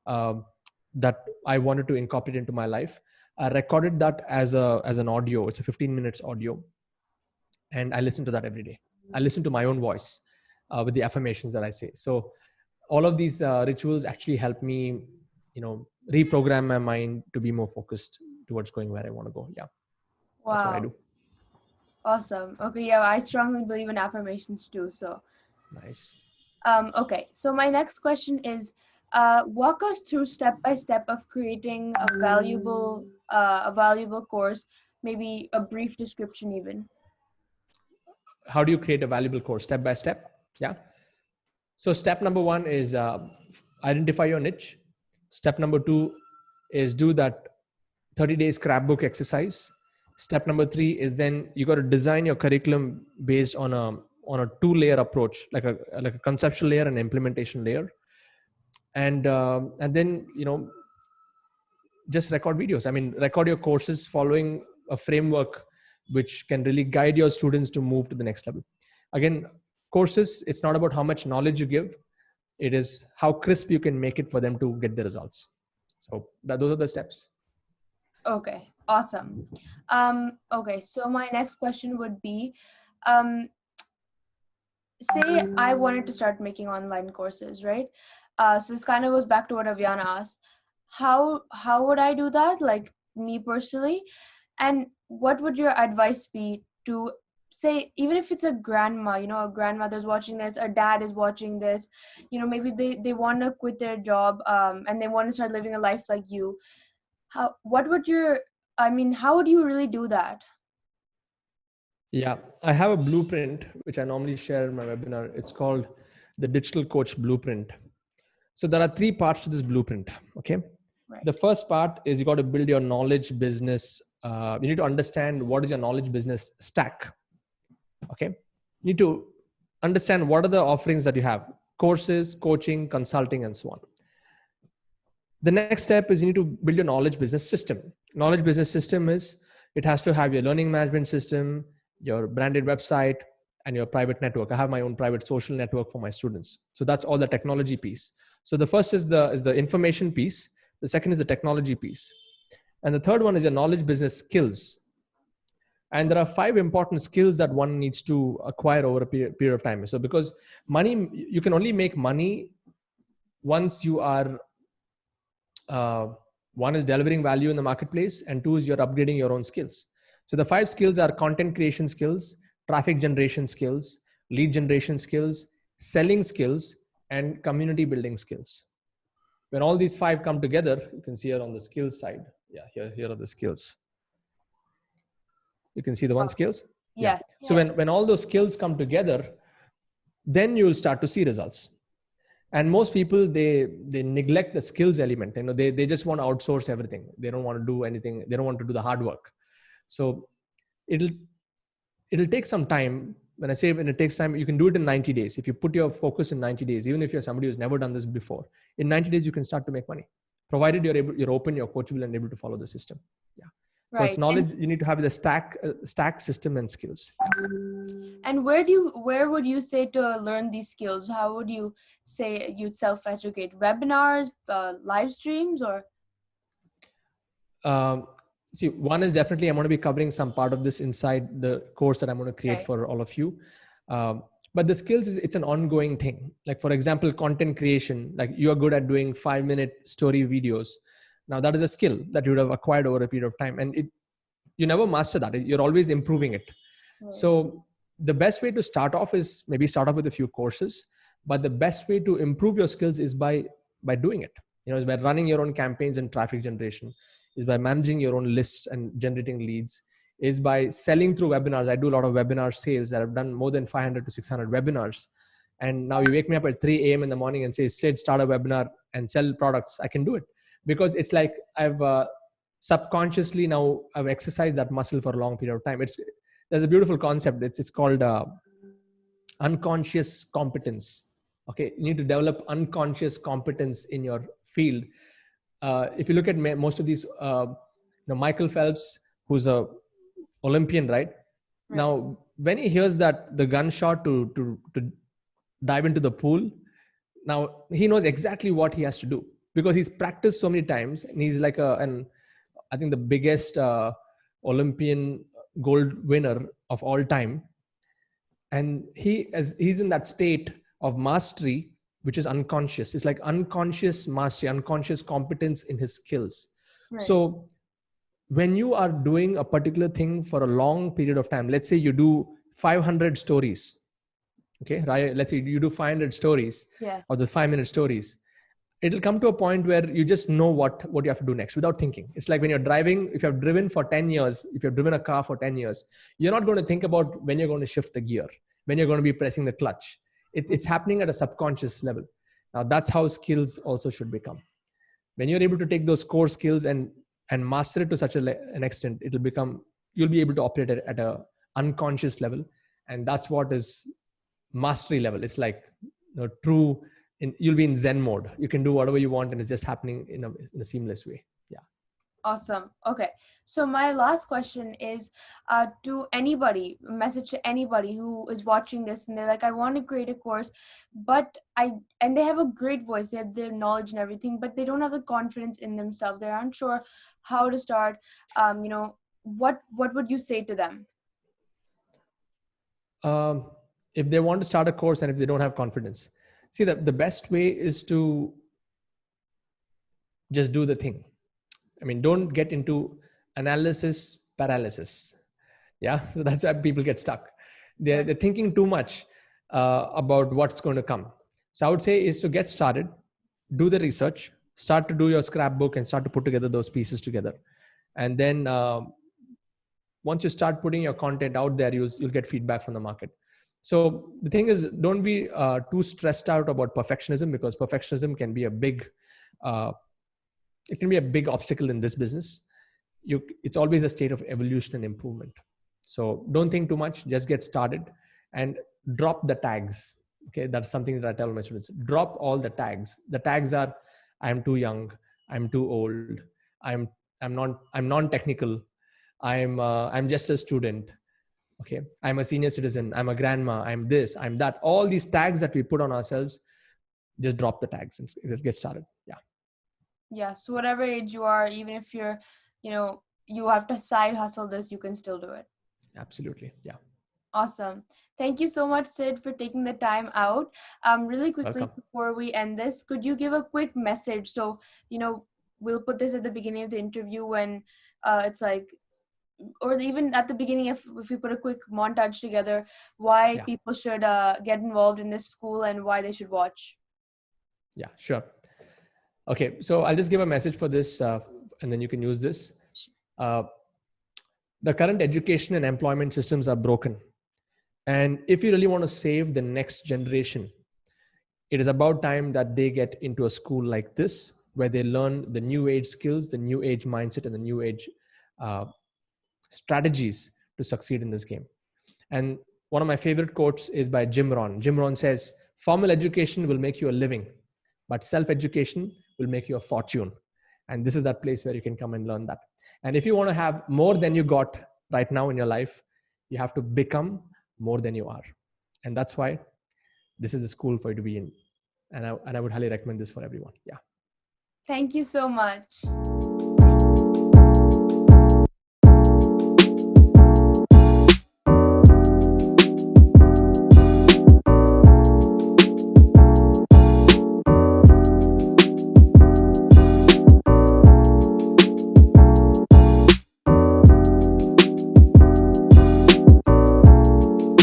that I wanted to incorporate into my life. I recorded that as an audio. It's a 15 minutes audio. And I listen to that every day. I listen to my own voice with the affirmations that I say. So all of these rituals actually help me, reprogram my mind to be more focused towards going where I want to go. Yeah. Wow. That's what I do. Awesome. Okay. Yeah, I strongly believe in affirmations too. So nice. Okay. So my next question is, walk us through step by step of creating a valuable course. Maybe a brief description even. How do you create a valuable course? Step by step. Yeah. So step number 1 is identify your niche. Step number 2 is do that 30 days scrapbook exercise. Step number 3 is then you got to design your curriculum based on a 2-layer approach, like a conceptual layer and implementation layer. And then, just record videos. I mean, record your courses following a framework which can really guide your students to move to the next level. Again, courses, it's not about how much knowledge you give. It is how crisp you can make it for them to get the results. So those are the steps. Okay, awesome. Okay, so my next question would be, say I wanted to start making online courses, right? So this kind of goes back to what Aviana asked. how would I do that, like me personally? And what would your advice be to, say, even if it's a grandma, a grandmother's watching this, a dad is watching this, maybe they want to quit their job, and they want to start living a life like you. How would you really do that? Yeah, I have a blueprint which I normally share in my webinar. It's called the Digital Coach Blueprint. So there are 3 parts to this blueprint. Okay. Right. The first part is you got to build your knowledge business. You need to understand what is your knowledge business stack. Okay. You need to understand what are the offerings that you have: courses, coaching, consulting, and so on. The next step is you need to build your knowledge business system. Knowledge business system is, it has to have your learning management system, your branded website, and your private network. I have my own private social network for my students. So that's all the technology piece. So the first is the information piece. The second is the technology piece. And the third one is your knowledge business skills. And there are 5 important skills that one needs to acquire over a period of time. So because money, you can only make money once you are, one is delivering value in the marketplace, and 2 is you're upgrading your own skills. So the 5 skills are content creation skills, traffic generation skills, lead generation skills, selling skills, and community building skills. When all these 5 come together, you can see here on the skills side. Yeah, here are the skills. You can see the 1 skills. Yes. Yeah. So when all those skills come together, then you'll start to see results. And most people, they neglect the skills element. They just want to outsource everything. They don't want to do anything. They don't want to do the hard work. So it'll take some time. When I say when it takes time, you can do it in 90 days. If you put your focus in 90 days, even if you're somebody who's never done this before, in 90 days, you can start to make money, provided you're open, you're coachable, and able to follow the system. Yeah. So Right. It's knowledge. You need to have the stack system and skills. And where would you say to learn these skills? How would you say you'd self-educate? Webinars, live streams, or? See, one is definitely I'm going to be covering some part of this inside the course that I'm going to create Right. for all of you. But the skills it's an ongoing thing. Like, for example, content creation. Like, you are good at doing 5-minute story videos. Now that is a skill that you would have acquired over a period of time, and you never master that. You're always improving it. Right. So the best way to start off is maybe start off with a few courses, but the best way to improve your skills is by doing it. Is by running your own campaigns and traffic generation, is by managing your own lists and generating leads, is by selling through webinars. I do a lot of webinar sales. That I've done more than 500 to 600 webinars. And now you wake me up at 3 a.m. in the morning and say, Sidz, start a webinar and sell products. I can do it because it's like I've subconsciously now I've exercised that muscle for a long period of time. There's a beautiful concept. It's called unconscious competence. Okay, you need to develop unconscious competence in your field. If you look at most of these, Michael Phelps, who's a Olympian, right? Now, when he hears that the gunshot to dive into the pool, now he knows exactly what he has to do because he's practiced so many times, and he's like I think the biggest Olympian gold winner of all time. And he's in that state of mastery, which is unconscious. It's like unconscious mastery, unconscious competence in his skills. Right. So when you are doing a particular thing for a long period of time, let's say you do 500 stories. Okay, right? Let's say you do 500 stories. Yes. Or the 5-minute stories. It'll come to a point where you just know what you have to do next without thinking. It's like when you're driving, if you've driven for 10 years, if you've driven a car for 10 years, you're not going to think about when you're going to shift the gear, when you're going to be pressing the clutch. It's happening at a subconscious level. Now that's how skills also should become. When you're able to take those core skills and master it to such an extent, you'll be able to operate at a unconscious level. And that's what is mastery level. It's like true. You'll be in Zen mode. You can do whatever you want, and it's just happening in a seamless way. Yeah. Awesome. Okay. So my last question is to anybody, a message to anybody who is watching this and they're like, I want to create a course, and they have a great voice, they have their knowledge and everything, but they don't have the confidence in themselves. They're unsure how to start. What would you say to them? If they want to start a course and if they don't have confidence, see, the best way is to just do the thing. I mean, don't get into analysis paralysis. Yeah. So that's why people get stuck. They're thinking too much about what's going to come. So I would say is to get started, do the research, start to do your scrapbook and start to put together those pieces together. And then once you start putting your content out there, you'll get feedback from the market. So the thing is, don't be too stressed out about perfectionism, because perfectionism can be a big obstacle in this business. It's always a state of evolution and improvement. So don't think too much, just get started and drop the tags. Okay, that's something that I tell my students. Drop all the tags. The tags are: I'm too young, I'm too old, I'm non-technical, I'm just a student. Okay, I'm a senior citizen, I'm a grandma, I'm this, I'm that. All these tags that we put on ourselves, just drop the tags and let's get started. Yeah. So whatever age you are, even if you're, you have to side hustle this, you can still do it. Absolutely. Yeah. Awesome. Thank you so much, Sid, for taking the time out. Really quickly, Welcome. before we end this, could you give a quick message? So, we'll put this at the beginning of the interview when it's like, or even at the beginning, if we put a quick montage together, why people should get involved in this school and why they should watch. Yeah, sure. Okay, so I'll just give a message for this and then you can use this. The current education and employment systems are broken. And if you really want to save the next generation, it is about time that they get into a school like this, where they learn the new age skills, the new age mindset, and the new age strategies to succeed in this game. And one of my favorite quotes is by Jim Rohn. Jim Rohn says, formal education will make you a living, but self-education will make you a fortune. And this is that place where you can come and learn that. And if you want to have more than you got right now in your life, you have to become more than you are. And that's why this is the school for you to be in. And I would highly recommend this for everyone. Yeah. Thank you so much.